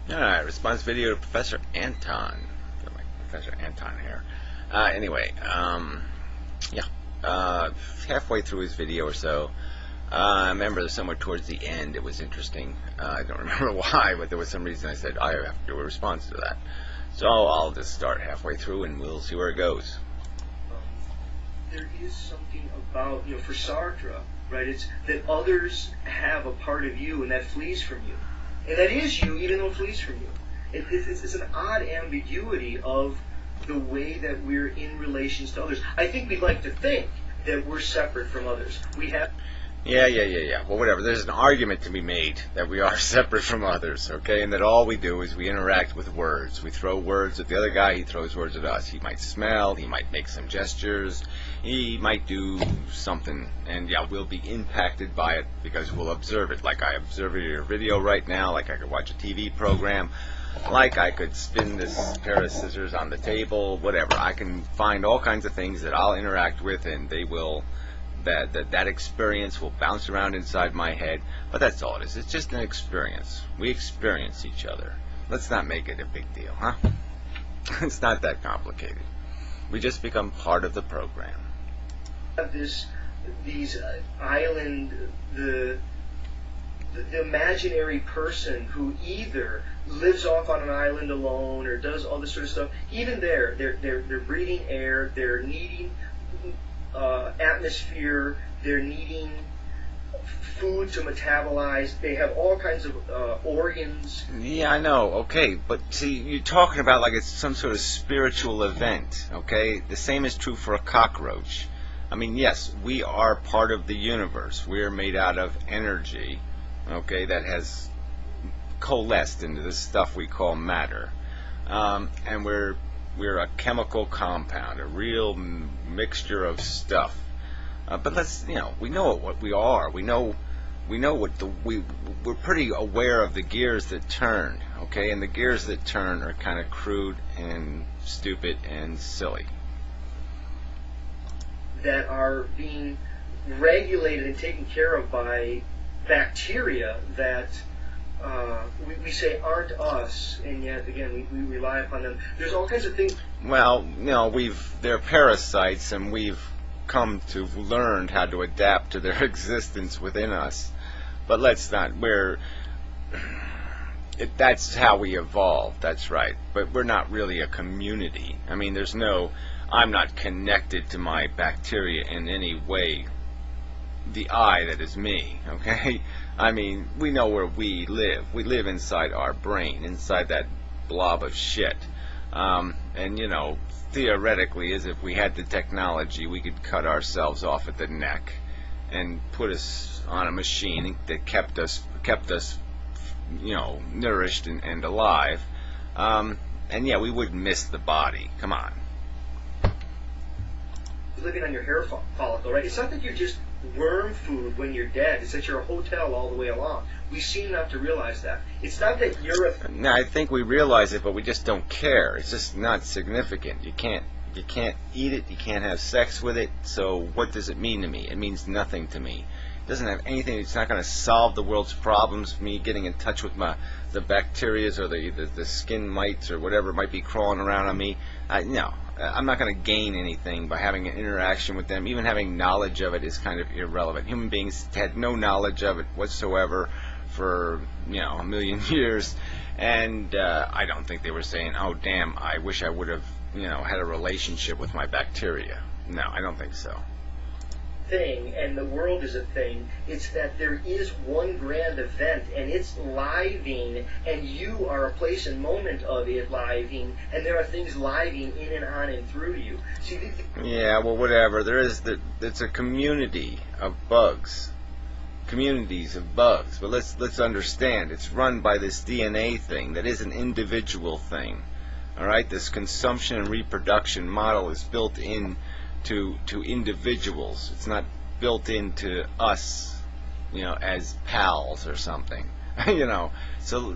Alright, response video to Professor Anton. Got my Professor Anton here. Anyway, yeah, halfway through his video or so, I remember somewhere towards the end it was interesting. I don't remember why, but there was some reason I said I have to do a response to that. So I'll just start halfway through and we'll see where it goes. There is something about, for Sartre, right? It's that others have a part of you and that flees from you. And that is you, even though it flees from you. It's an odd ambiguity of the way that we're in relations to others. I think we'd like to think that we're separate from others. We have... Yeah. Well, whatever. There's an argument to be made that we are separate from others, okay? And that all we do is we interact with words. We throw words at the other guy, he throws words at us. He might smell, he might make some gestures, he might do something. And yeah, we'll be impacted by it because we'll observe it. Like I observe your video right now, like I could watch a TV program, like I could spin this pair of scissors on the table, whatever. I can find all kinds of things that I'll interact with and they will... That experience will bounce around inside my head, but that's all it is. It's just an experience. We experience each other. Let's not make it a big deal, huh? It's not that complicated. We just become part of the program. These island, the imaginary person who either lives off on an island alone or does all this sort of stuff. Even they're breathing air. They're needing atmosphere, they're needing food to metabolize, they have all kinds of organs. Yeah, I know, okay, but see, you're talking about like it's some sort of spiritual event, okay? The same is true for a cockroach. I mean, yes, we are part of the universe. We're made out of energy, okay, that has coalesced into this stuff we call matter. And we're a chemical compound, a real mixture of stuff. But let's, we know what we are. We know what we're pretty aware of the gears that turn, okay? And the gears that turn are kind of crude and stupid and silly. That are being regulated and taken care of by bacteria that we say aren't us, and yet again we rely upon them. There's all kinds of things. Well, they're parasites, and we've come to learn how to adapt to their existence within us. But let's not. That's how we evolved. That's right. But we're not really a community. I mean, I'm not connected to my bacteria in any way. The I that is me, okay? I mean, we know where we live. We live inside our brain, inside that blob of shit. And, theoretically, as if we had the technology, we could cut ourselves off at the neck and put us on a machine that kept us, nourished and alive. And, yeah, we wouldn't miss the body. Come on. Living on your hair follicle, right? It's not that you're just worm food when you're dead. It's that you're a hotel all the way along. We seem not to realize that. It's not that you're a... No, I think we realize it, but we just don't care. It's just not significant. You can't eat it. You can't have sex with it. So what does it mean to me? It means nothing to me. It doesn't have anything. It's not going to solve the world's problems. Me getting in touch with the bacteria or the skin mites or whatever might be crawling around on me. No. I'm not going to gain anything by having an interaction with them. Even having knowledge of it is kind of irrelevant. Human beings had no knowledge of it whatsoever for, a million years. And I don't think they were saying, oh, damn, I wish I would have, had a relationship with my bacteria. No, I don't think so. Thing, and the world is a thing. It's that there is one grand event, and it's living, and you are a place and moment of it living, and there are things living in and on and through you. See, yeah, well, whatever. It's a community of bugs. Communities of bugs. But let's understand, it's run by this DNA thing that is an individual thing. All right, this consumption and reproduction model is built in to individuals. It's not built into us, as pals or something. So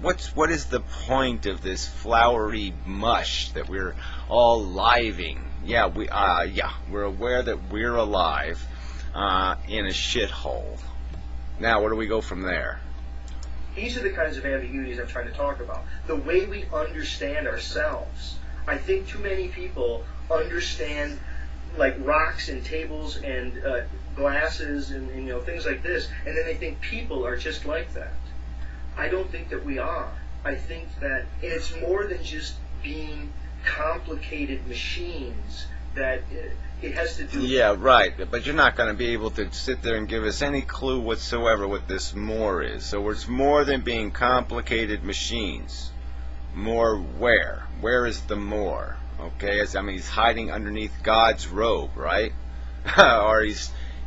what is the point of this flowery mush that we're all living? Yeah, we're aware that we're alive in a shithole. Now, where do we go from there? These are the kinds of ambiguities I'm trying to talk about. The way we understand ourselves. I think too many people understand like rocks and tables and glasses and things like this, and then they think people are just like that. I don't think that we are. I think that, and it's more than just being complicated machines, that it has to do. Yeah, right. But you're not going to be able to sit there and give us any clue whatsoever what this more is. So it's more than being complicated machines. More where? Where is the more? Okay, I mean, he's hiding underneath God's robe, right? Or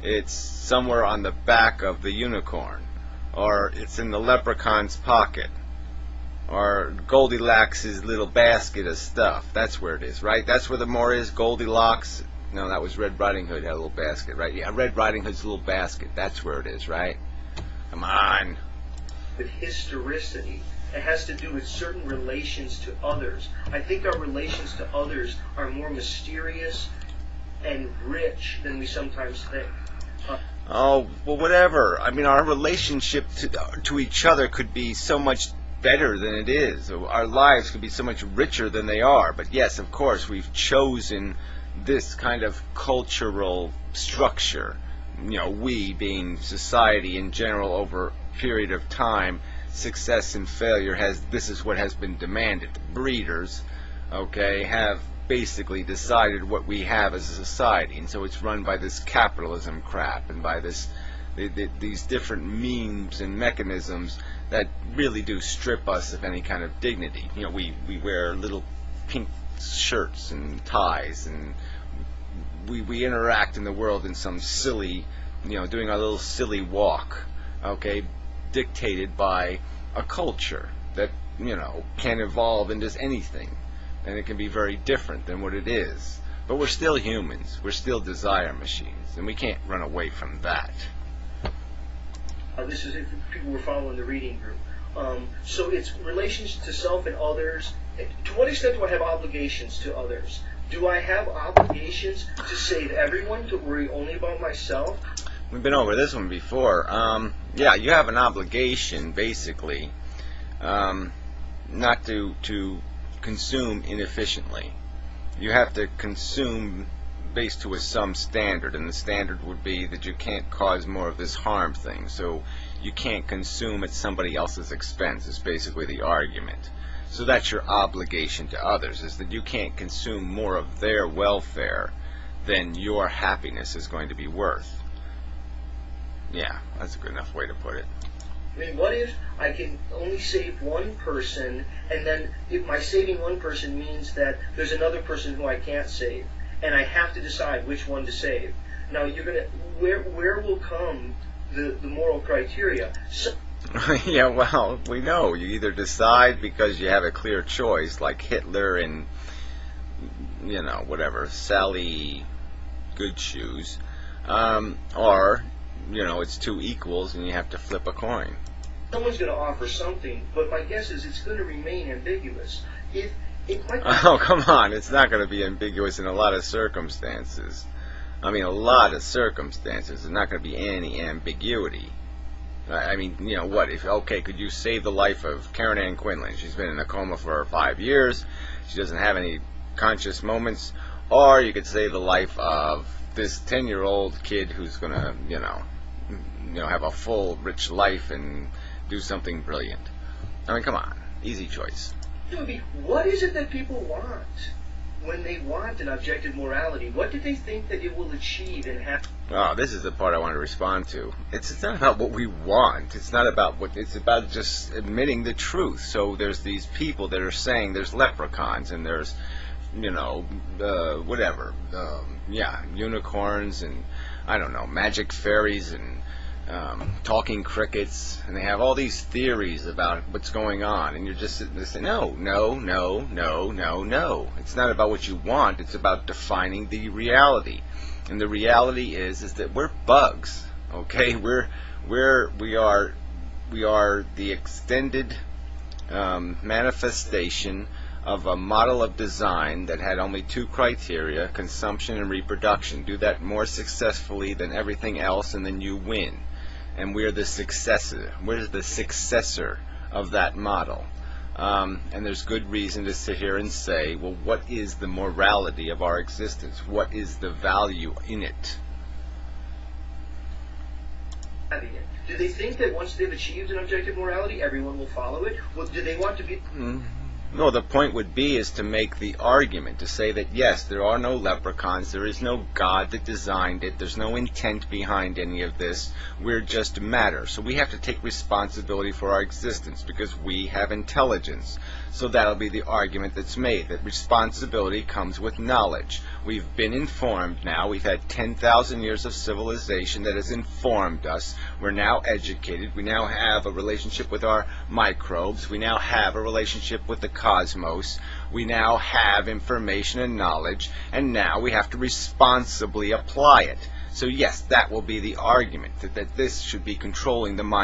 it's somewhere on the back of the unicorn, or it's in the leprechaun's pocket, or Goldilocks' little basket of stuff. That's where it is, right? That's where the more is. Goldilocks. No, that was Red Riding Hood had a little basket, right? Yeah, Red Riding Hood's little basket. That's where it is, right? Come on. With historicity. It has to do with certain relations to others. I think our relations to others are more mysterious and rich than we sometimes think. Oh, well, whatever. I mean, our relationship to each other could be so much better than it is. Our lives could be so much richer than they are. But yes, of course, we've chosen this kind of cultural structure. We being society in general over a period of time. Success and failure this is what has been demanded. The breeders, okay, have basically decided what we have as a society, and so it's run by this capitalism crap and by these different means and mechanisms that really do strip us of any kind of dignity. We wear little pink shirts and ties, and we interact in the world in some silly, doing our little silly walk, okay, dictated by a culture that can evolve into anything, and it can be very different than what it is. But we're still humans. We're still desire machines, and we can't run away from that. This is if people were following the reading group. So it's relations to self and others. To what extent do I have obligations to others? Do I have obligations to save everyone, to worry only about myself? We've been over this one before. Yeah, you have an obligation, basically, not to consume inefficiently. You have to consume based to some standard, and the standard would be that you can't cause more of this harm thing. So you can't consume at somebody else's expense, is basically the argument. So that's your obligation to others, is that you can't consume more of their welfare than your happiness is going to be worth. Yeah, that's a good enough way to put it. I mean, what if I can only save one person, and then if my saving one person means that there's another person who I can't save, and I have to decide which one to save? Now, where will come the moral criteria? So, yeah, well, we know. You either decide because you have a clear choice, like Hitler and, whatever, Sally Goodshoes, or it's two equals and you have to flip a coin. Someone's going to offer something, but my guess is it's going to remain ambiguous. Oh, come on. It's not going to be ambiguous in a lot of circumstances. I mean, a lot of circumstances. There's not going to be any ambiguity. I mean, what if, okay, could you save the life of Karen Ann Quinlan? She's been in a coma for 5 years. She doesn't have any conscious moments. Or you could save the life of this 10-year-old kid who's going to, have a full, rich life and do something brilliant. I mean, come on. Easy choice. What is it that people want when they want an objective morality? What do they think that it will achieve and have? Oh, this is the part I want to respond to. It's not about what we want. It's not about what. It's about just admitting the truth. So there's these people that are saying there's leprechauns and there's, whatever. Unicorns and I don't know, magic fairies and talking crickets, and they have all these theories about what's going on, and you're just sitting there saying, no. It's not about what you want, it's about defining the reality. And the reality is that we're bugs, okay? We are the extended manifestation of a model of design that had only two criteria, consumption and reproduction. Do that more successfully than everything else, and then you win. and we're the successor. We're the successor of that model. And there's good reason to sit here and say, well, what is the morality of our existence? What is the value in it? Do they think that once they've achieved an objective morality, everyone will follow it? Well, do they want to be... No, the point would be is to make the argument, to say that yes, there are no leprechauns, there is no God that designed it, there's no intent behind any of this, we're just matter. So we have to take responsibility for our existence because we have intelligence. So that'll be the argument that's made, that responsibility comes with knowledge. We've been informed now, we've had 10,000 years of civilization that has informed us, we're now educated, we now have a relationship with our microbes, we now have a relationship with the cosmos, we now have information and knowledge, and now we have to responsibly apply it. So yes, that will be the argument, that this should be controlling the mind.